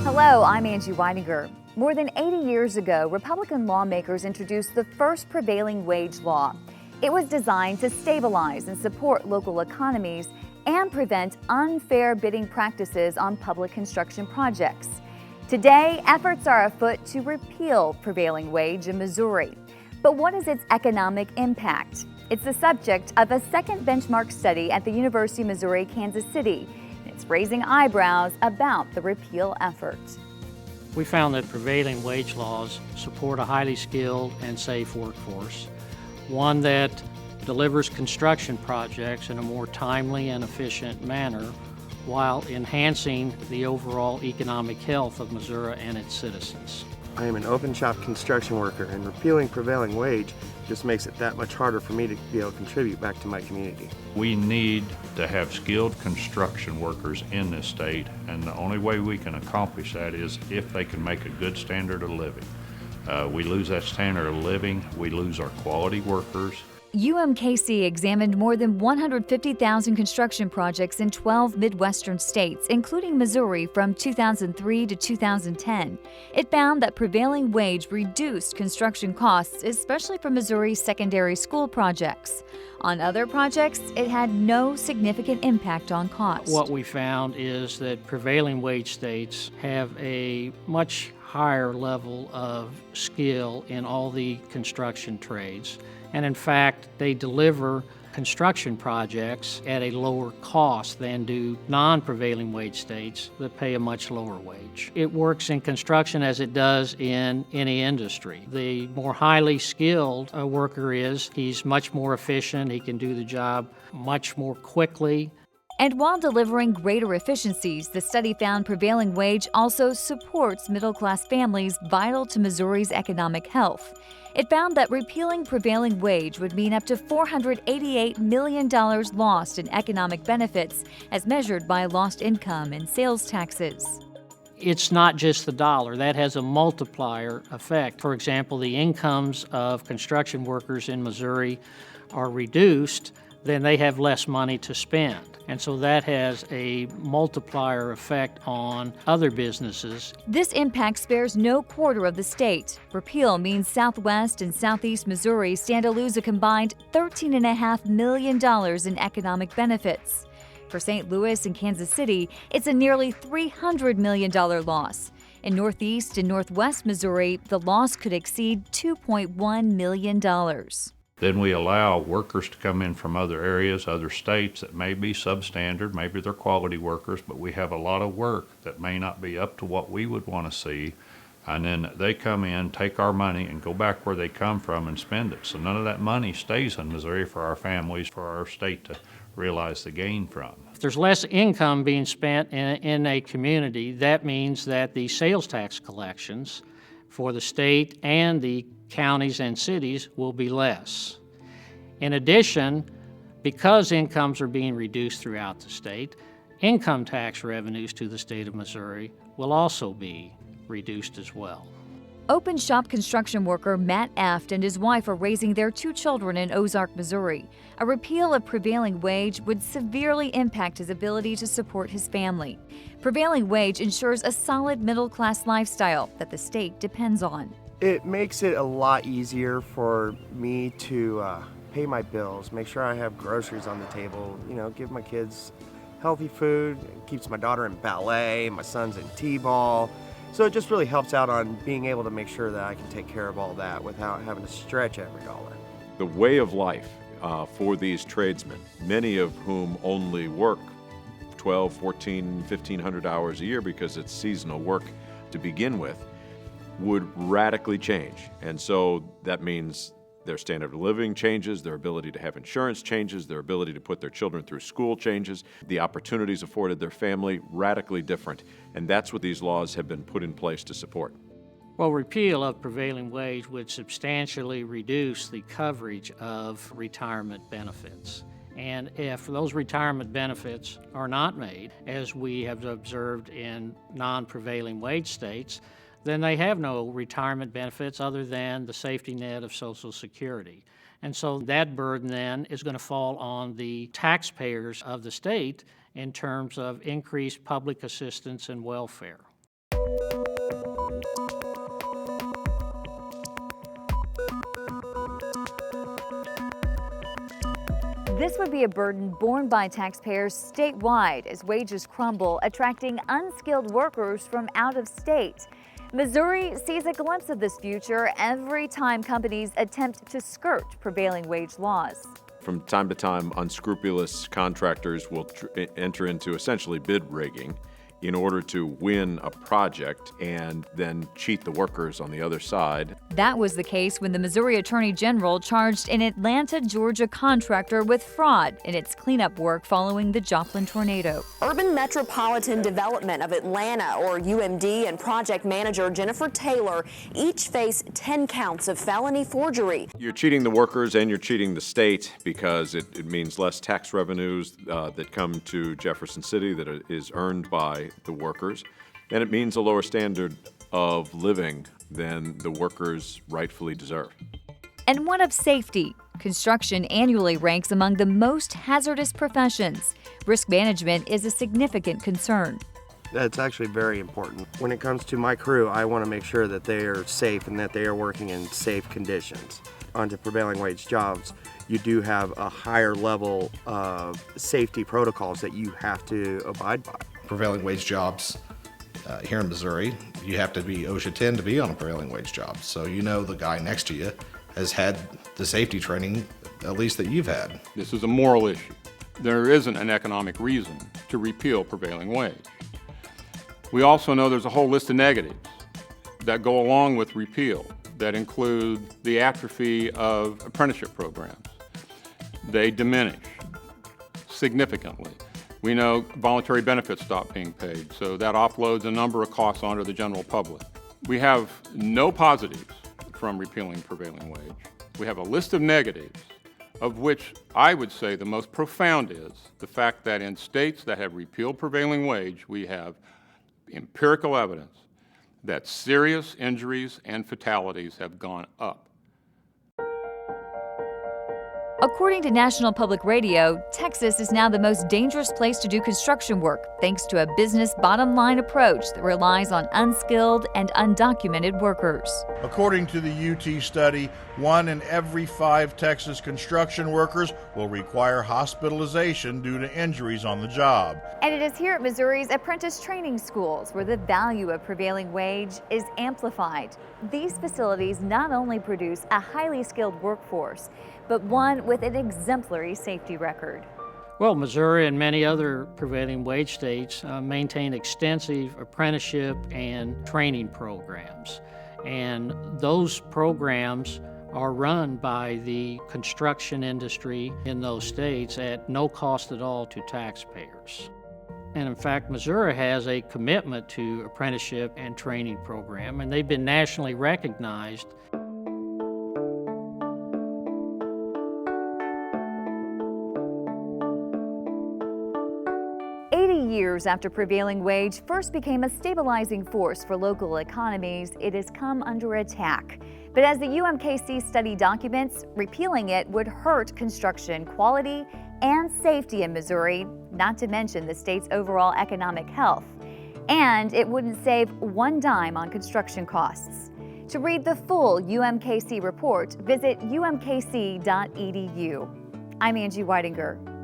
Hello, I'm Angie Weidinger. More than 80 years ago, Republican lawmakers introduced the first prevailing wage law. It was designed to stabilize and support local economies and prevent unfair bidding practices on public construction projects. Today, efforts are afoot to repeal prevailing wage in Missouri. But what is its economic impact? It's the subject of a second benchmark study at the University of Missouri, Kansas City. It's raising eyebrows about the repeal effort. We found that prevailing wage laws support a highly skilled and safe workforce, one that delivers construction projects in a more timely and efficient manner while enhancing the overall economic health of Missouri and its citizens. I am an open shop construction worker, and repealing prevailing wage just makes it that much harder for me to be able to contribute back to my community. We need to have skilled construction workers in this state, and the only way we can accomplish that is if they can make a good standard of living. We lose that standard of living, we lose our quality workers. UMKC examined more than 150,000 construction projects in 12 Midwestern states, including Missouri, from 2003 to 2010. It found that prevailing wage reduced construction costs, especially for Missouri's secondary school projects. On other projects, it had no significant impact on cost. What we found is that prevailing wage states have a much higher level of skill in all the construction trades. And in fact, they deliver construction projects at a lower cost than do non-prevailing wage states that pay a much lower wage. It works in construction as it does in any industry. The more highly skilled a worker is, he's much more efficient, he can do the job much more quickly. And while delivering greater efficiencies, the study found prevailing wage also supports middle-class families vital to Missouri's economic health. It found that repealing prevailing wage would mean up to $488 million lost in economic benefits as measured by lost income and sales taxes. It's not just the dollar. That has a multiplier effect. For example, the incomes of construction workers in Missouri are reduced, then they have less money to spend. And so that has a multiplier effect on other businesses. This impact spares no quarter of the state. Repeal means Southwest and Southeast Missouri stand to lose a combined $13.5 million in economic benefits. For St. Louis and Kansas City, it's a nearly $300 million loss. In Northeast and Northwest Missouri, the loss could exceed $2.1 million. Then we allow workers to come in from other areas, other states that may be substandard, maybe they're quality workers, but we have a lot of work that may not be up to what we would want to see. And then they come in, take our money, and go back where they come from and spend it. So none of that money stays in Missouri for our families, for our state to realize the gain from. If there's less income being spent in a community, that means that the sales tax collections for the state and the counties and cities will be less. In addition, because incomes are being reduced throughout the state, income tax revenues to the state of Missouri will also be reduced as well. Open shop construction worker Matt Eft and his wife are raising their 2 children in Ozark, Missouri. A repeal of prevailing wage would severely impact his ability to support his family. Prevailing wage ensures a solid middle-class lifestyle that the state depends on. It makes it a lot easier for me to pay my bills, make sure I have groceries on the table, give my kids healthy food, it keeps my daughter in ballet, my son's in t-ball. So it just really helps out on being able to make sure that I can take care of all that without having to stretch every dollar. The way of life for these tradesmen, many of whom only work 12, 14, 1,500 hours a year because it's seasonal work to begin with, would radically change. And so that means their standard of living changes, their ability to have insurance changes, their ability to put their children through school changes, the opportunities afforded their family radically different. And that's what these laws have been put in place to support. Well, repeal of prevailing wage would substantially reduce the coverage of retirement benefits. And if those retirement benefits are not made, as we have observed in non-prevailing wage states, then they have no retirement benefits other than the safety net of Social Security. And so that burden then is going to fall on the taxpayers of the state in terms of increased public assistance and welfare. This would be a burden borne by taxpayers statewide as wages crumble, attracting unskilled workers from out of state. Missouri sees a glimpse of this future every time companies attempt to skirt prevailing wage laws. From time to time, unscrupulous contractors will enter into essentially bid rigging in order to win a project and then cheat the workers on the other side. That was the case when the Missouri Attorney General charged an Atlanta, Georgia contractor with fraud in its cleanup work following the Joplin tornado. Urban Metropolitan Development of Atlanta, or UMD, and project manager Jennifer Taylor each face 10 counts of felony forgery. You're cheating the workers and you're cheating the state because it means less tax revenues that come to Jefferson City that is earned by the workers, and it means a lower standard of living than the workers rightfully deserve. And one of safety. Construction annually ranks among the most hazardous professions. Risk management is a significant concern. That's actually very important. When it comes to my crew, I want to make sure that they are safe and that they are working in safe conditions. Onto prevailing wage jobs, you do have a higher level of safety protocols that you have to abide by. Prevailing wage jobs here in Missouri, you have to be OSHA 10 to be on a prevailing wage job. So you know the guy next to you has had the safety training at least that you've had. This is a moral issue. There isn't an economic reason to repeal prevailing wage. We also know there's a whole list of negatives that go along with repeal that include the atrophy of apprenticeship programs. They diminish significantly. We know voluntary benefits stop being paid, so that offloads a number of costs onto the general public. We have no positives from repealing prevailing wage. We have a list of negatives, of which I would say the most profound is the fact that in states that have repealed prevailing wage, we have empirical evidence that serious injuries and fatalities have gone up. According to National Public Radio, Texas is now the most dangerous place to do construction work, thanks to a business bottom-line approach that relies on unskilled and undocumented workers. According to the UT study, 1 in every 5 Texas construction workers will require hospitalization due to injuries on the job. And it is here at Missouri's apprentice training schools where the value of prevailing wage is amplified. These facilities not only produce a highly skilled workforce, but one with an exemplary safety record. Well, Missouri and many other prevailing wage states maintain extensive apprenticeship and training programs. And those programs are run by the construction industry in those states at no cost at all to taxpayers. And in fact, Missouri has a commitment to apprenticeship and training program, and they've been nationally recognized. Years after prevailing wage first became a stabilizing force for local economies, it has come under attack. But as the UMKC study documents, repealing it would hurt construction quality and safety in Missouri, not to mention the state's overall economic health. And it wouldn't save one dime on construction costs. To read the full UMKC report, visit umkc.edu. I'm Angie Whitinger.